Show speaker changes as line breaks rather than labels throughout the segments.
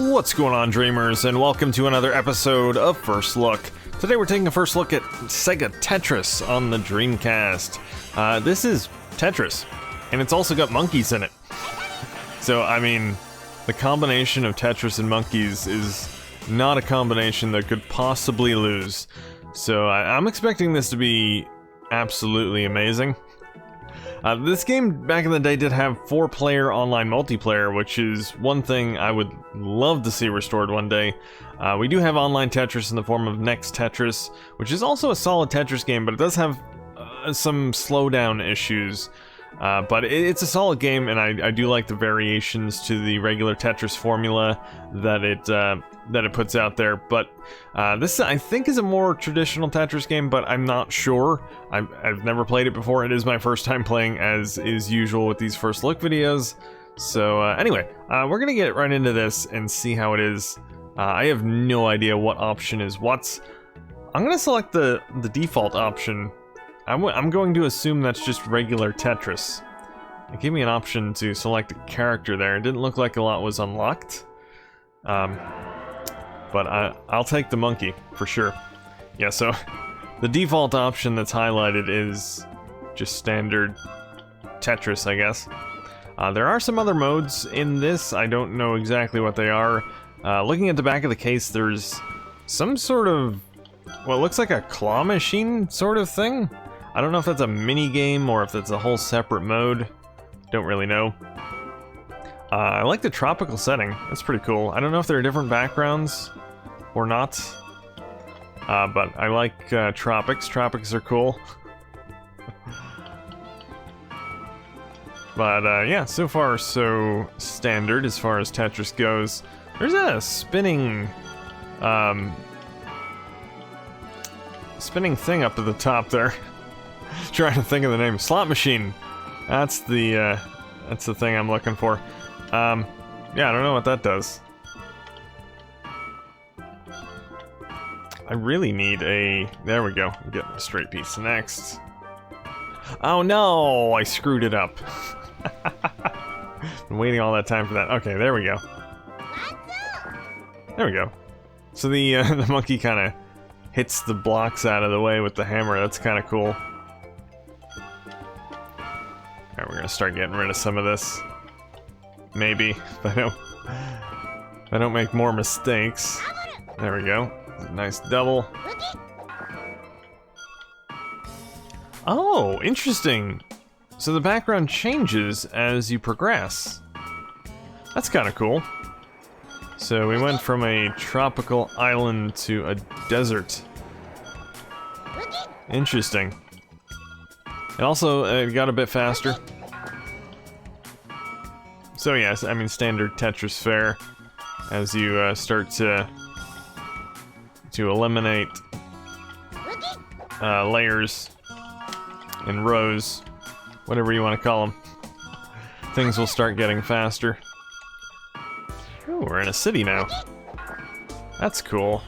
What's going on, dreamers, and welcome to another episode of First Look. Today we're taking a first look at Sega Tetris on the Dreamcast. This is Tetris, and it's also got monkeys in it. So, I mean, the combination of Tetris and monkeys is not a combination that could possibly lose. So I'm expecting this to be absolutely amazing. This game back in the day did have 4-player online multiplayer, which is one thing I would love to see restored one day. We do have online Tetris in the form of Next Tetris, which is also a solid Tetris game, but it does have some slowdown issues. But it's a solid game, and I do like the variations to the regular Tetris formula that it puts out there. But this, I think, is a more traditional Tetris game, but I'm not sure. I've never played it before. It is my first time playing, as is usual with these first look videos. So anyway, we're gonna get right into this and see how it is. I have no idea what option is what. I'm gonna select the default option. I'm going to assume that's just regular Tetris. It gave me an option to select a character there. It didn't look like a lot was unlocked. But I'll take the monkey, for sure. Yeah, so the default option that's highlighted is just standard Tetris, I guess. There are some other modes in this. I don't know exactly what they are. Looking at the back of the case, there's some sort of, what looks like a claw machine sort of thing. I don't know if that's a mini game or if that's a whole separate mode. Don't really know. I like the tropical setting. That's pretty cool. I don't know if there are different backgrounds or not. But I like tropics. Tropics are cool. But yeah, so far so standard as far as Tetris goes. There's a spinning thing up at the top there. Trying to think of the name. Slot machine. That's the thing I'm looking for. Yeah, I don't know what that does. I really need a... There we go. I'm getting a straight piece. Next. Oh no! I screwed it up. Been waiting all that time for that. Okay, there we go. There we go. So the monkey kind of hits the blocks out of the way with the hammer. That's kind of cool. Alright, we're gonna start getting rid of some of this. Maybe, if I don't make more mistakes. There we go. Nice double. Oh, interesting. So the background changes as you progress. That's kind of cool. So we went from a tropical island to a desert. Interesting. It also got a bit faster. So yes, I mean standard Tetris fare as you start to eliminate layers and rows, whatever you want to call them. Things will start getting faster. Ooh, we're in a city now. That's cool.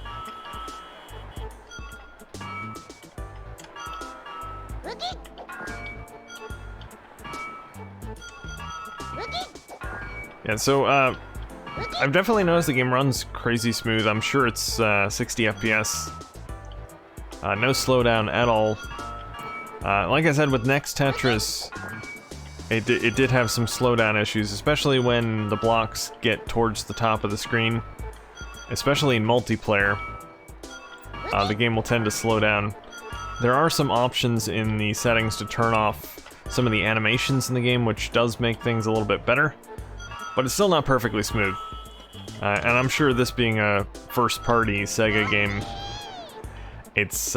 Yeah, so, I've definitely noticed the game runs crazy smooth. I'm sure it's 60 FPS. No slowdown at all. Like I said, with Next Tetris, it did have some slowdown issues, especially when the blocks get towards the top of the screen. Especially in multiplayer, the game will tend to slow down. There are some options in the settings to turn off some of the animations in the game, which does make things a little bit better. But it's still not perfectly smooth. And I'm sure this being a first-party Sega game, it's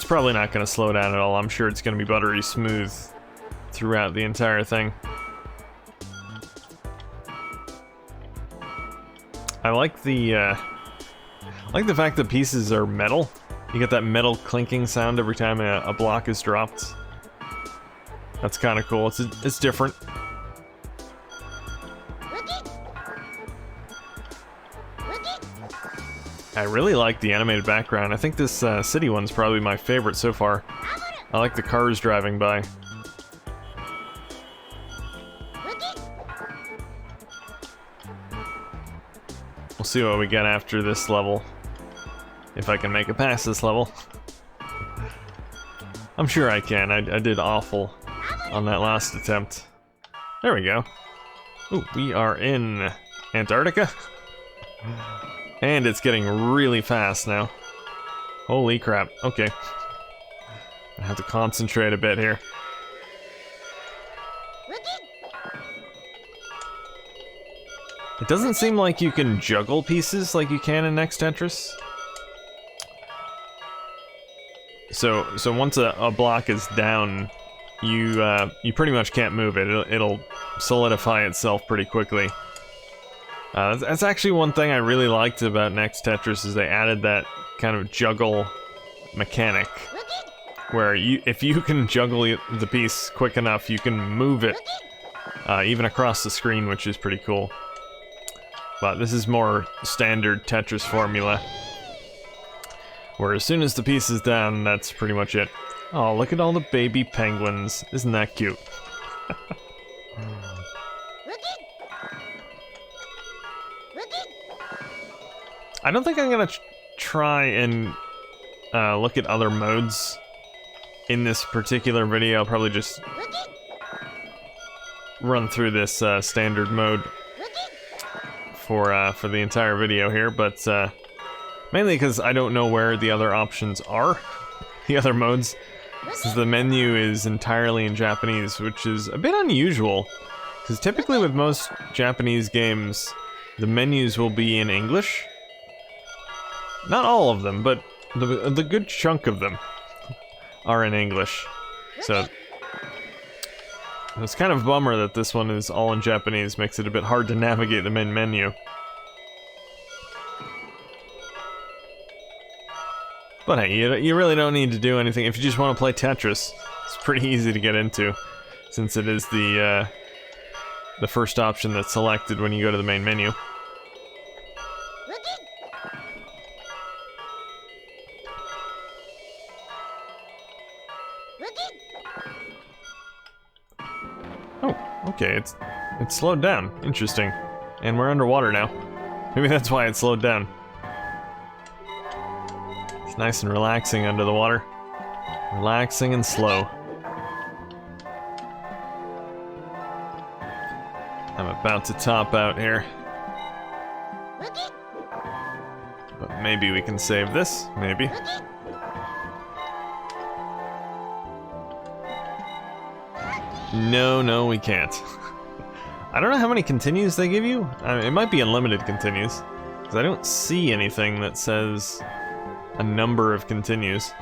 probably not going to slow down at all. I'm sure it's going to be buttery smooth throughout the entire thing. I like the fact that pieces are metal. You get that metal clinking sound every time a block is dropped. That's kind of cool. It's different. I really like the animated background. I think this city one's probably my favorite so far. I like the cars driving by. We'll see what we get after this level. If I can make it past this level. I'm sure I can. I did awful on that last attempt. There we go. Ooh, we are in Antarctica. And it's getting really fast now. Holy crap. Okay. I have to concentrate a bit here. It doesn't seem like you can juggle pieces like you can in Next Tetris. So once a block is down, you pretty much can't move it. It'll solidify itself pretty quickly. That's actually one thing I really liked about Next Tetris is they added that kind of juggle mechanic, where if you can juggle the piece quick enough, you can move it even across the screen, which is pretty cool. But this is more standard Tetris formula, where as soon as the piece is down, that's pretty much it. Oh, look at all the baby penguins. Isn't that cute? I don't think I'm gonna try and look at other modes in this particular video. I'll probably just run through this standard mode for the entire video here, but mainly because I don't know where the other options are, the other modes, since the menu is entirely in Japanese, which is a bit unusual, because typically with most Japanese games, the menus will be in English. Not all of them, but the good chunk of them are in English. So it's kind of a bummer that this one is all in Japanese, makes it a bit hard to navigate the main menu. But hey, you really don't need to do anything. If you just want to play Tetris, it's pretty easy to get into, since it is the first option that's selected when you go to the main menu. Oh, okay, it's slowed down. Interesting. And we're underwater now. Maybe that's why it slowed down. It's nice and relaxing under the water. Relaxing and slow. I'm about to top out here. But maybe we can save this. Maybe. No, we can't. I don't know how many continues they give you. It might be unlimited continues, because I don't see anything that says a number of continues.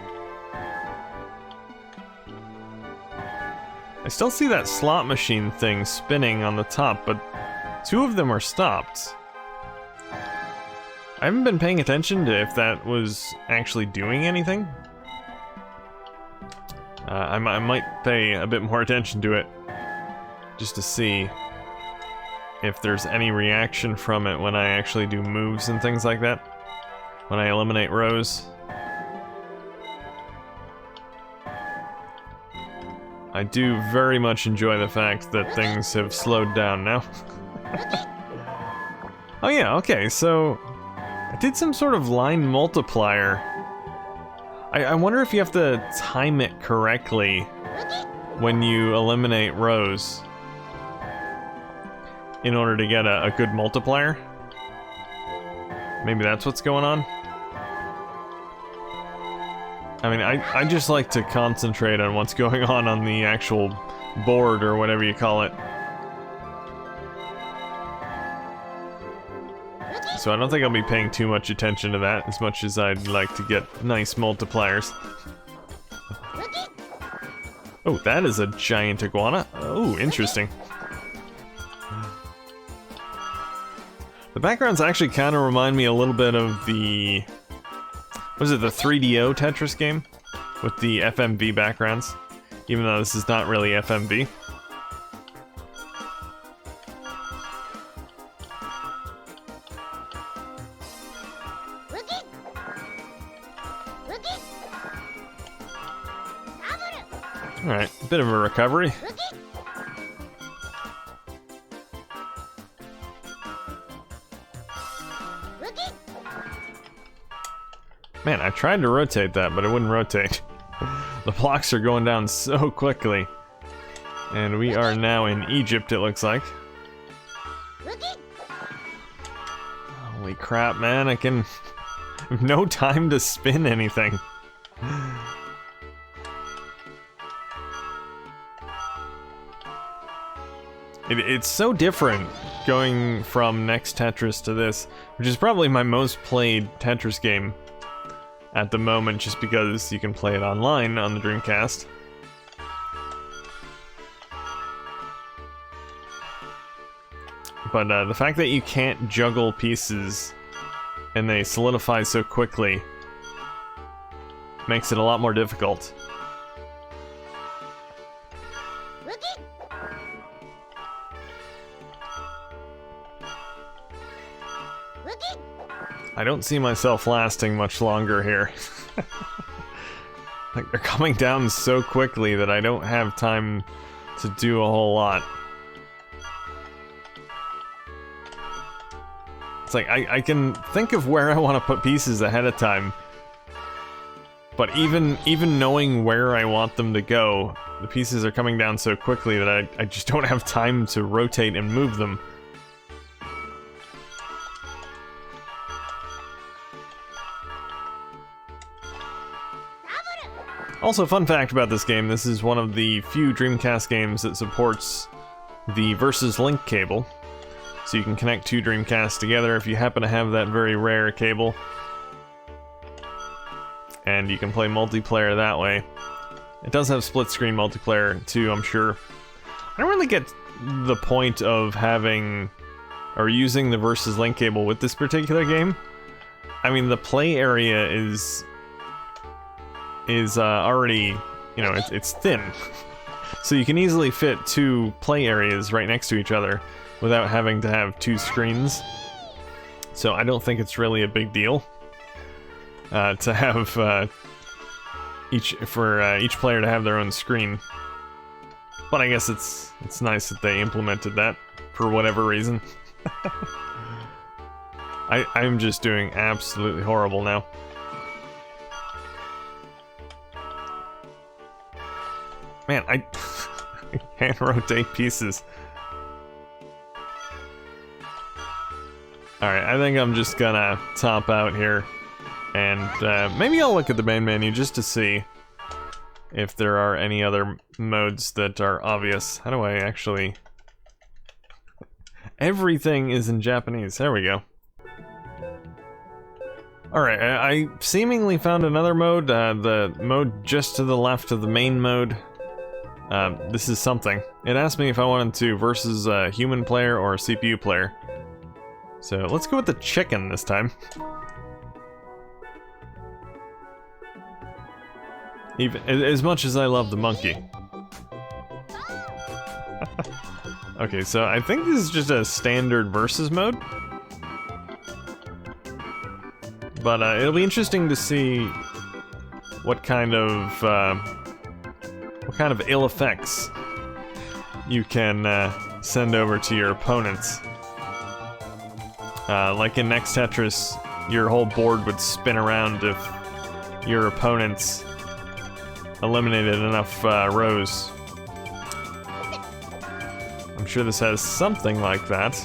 I still see that slot machine thing spinning on the top, but 2 of them are stopped. I haven't been paying attention to if that was actually doing anything. I might pay a bit more attention to it, just to see if there's any reaction from it when I actually do moves and things like that, when I eliminate rows. I do very much enjoy the fact that things have slowed down now. Oh yeah, okay, so I did some sort of line multiplier. I wonder if you have to time it correctly when you eliminate rows in order to get a good multiplier. Maybe that's what's going on. I mean, I just like to concentrate on what's going on the actual board, or whatever you call it. So I don't think I'll be paying too much attention to that, as much as I'd like to get nice multipliers. Oh, that is a giant iguana. Oh, interesting. The backgrounds actually kind of remind me a little bit of the... Was it the 3DO Tetris game? With the FMV backgrounds? Even though this is not really FMV. Alright, a bit of a recovery. Man, I tried to rotate that, but it wouldn't rotate. The blocks are going down so quickly. And we are now in Egypt, it looks like. Holy crap, man, I have no time to spin anything. It's so different going from next Tetris to this, which is probably my most played Tetris game at the moment, just because you can play it online on the Dreamcast. But the fact that you can't juggle pieces and they solidify so quickly makes it a lot more difficult. I don't see myself lasting much longer here. Like, they're coming down so quickly that I don't have time to do a whole lot. It's like, I can think of where I want to put pieces ahead of time, but even knowing where I want them to go, the pieces are coming down so quickly that I just don't have time to rotate and move them. Also, fun fact about this game, this is one of the few Dreamcast games that supports the Versus Link cable. So you can connect two Dreamcasts together if you happen to have that very rare cable. And you can play multiplayer that way. It does have split-screen multiplayer too, I'm sure. I don't really get the point of having or using the Versus Link cable with this particular game. I mean, the play area is already, you know, it's thin. So you can easily fit two play areas right next to each other without having to have two screens. So I don't think it's really a big deal to have each player to have their own screen. But I guess it's nice that they implemented that for whatever reason. I'm just doing absolutely horrible now. Man, I can't rotate pieces. Alright, I think I'm just gonna top out here. And maybe I'll look at the main menu just to see if there are any other modes that are obvious. How do I actually... Everything is in Japanese. There we go. Alright, I seemingly found another mode. The mode just to the left of the main mode. This is something. It asked me if I wanted to versus a human player or a CPU player. So let's go with the chicken this time. Even as much as I love the monkey. Okay, so I think this is just a standard versus mode. But it'll be interesting to see what kind of ill effects you can send over to your opponents. Like in next Tetris, your whole board would spin around if your opponents eliminated enough rows. I'm sure this has something like that.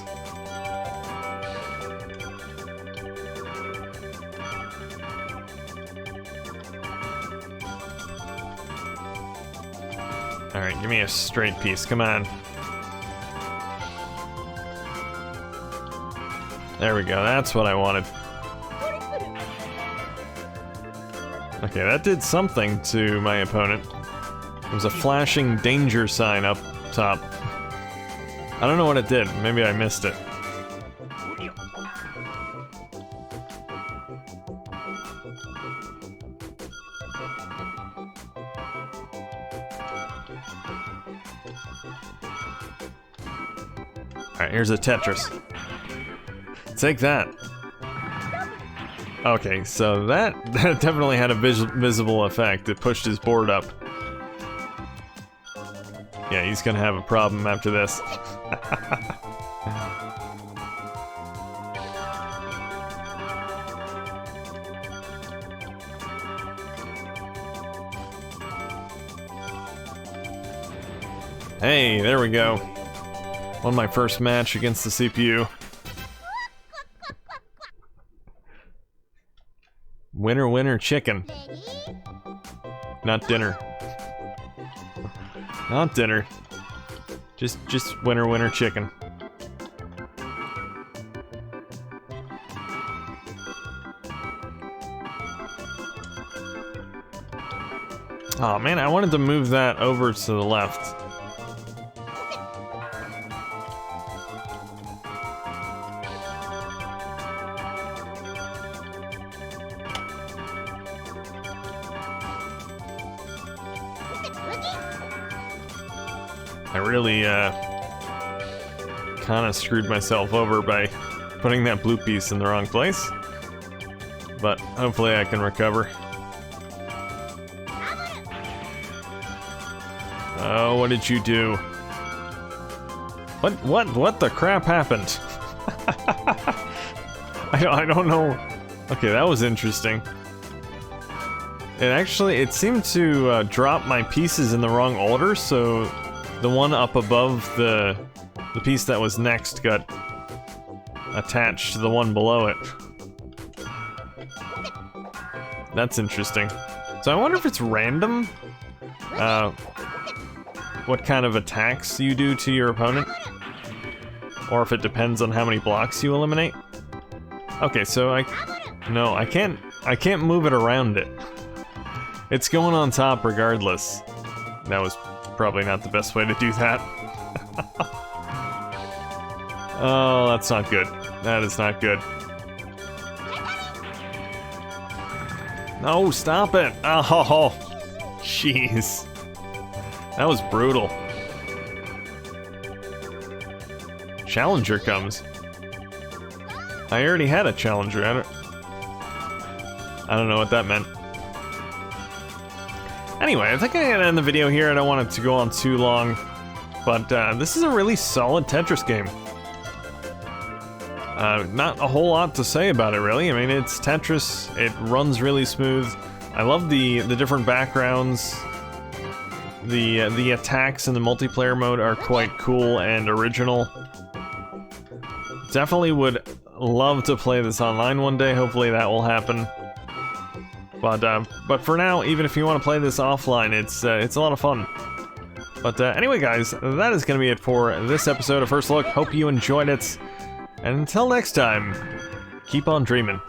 Alright, give me a straight piece, come on. There we go, that's what I wanted. Okay, that did something to my opponent. There was a flashing danger sign up top. I don't know what it did, maybe I missed it. Alright, here's a Tetris. Take that. Okay, so that definitely had a visible effect. It pushed his board up. Yeah, he's gonna have a problem after this. Hey, there we go. Won my first match against the CPU. Winner, winner, chicken. Not dinner. Not dinner. Just winner, winner, chicken. Oh man, I wanted to move that over to the left. I really, kind of screwed myself over by putting that blue piece in the wrong place. But hopefully I can recover. Oh, what did you do? What the crap happened? I don't know. Okay, that was interesting. It seemed to drop my pieces in the wrong order, so the one up above the piece that was next got attached to the one below it. That's interesting. So I wonder if it's random, what kind of attacks you do to your opponent, or if it depends on how many blocks you eliminate. Okay, so I can't move it around it. It's going on top regardless. That was probably not the best way to do that. Oh, that's not good. That is not good. No, stop it! Oh, jeez. That was brutal. Challenger comes. I already had a challenger. I don't know what that meant. Anyway, I think I'm gonna end the video here. I don't want it to go on too long, but this is a really solid Tetris game. Not a whole lot to say about it, really. I mean, it's Tetris. It runs really smooth. I love the different backgrounds. The attacks in the multiplayer mode are quite cool and original. Definitely would love to play this online one day. Hopefully that will happen. But for now, even if you want to play this offline, it's a lot of fun. But anyway, guys, that is going to be it for this episode of First Look. Hope you enjoyed it. And until next time, keep on dreaming.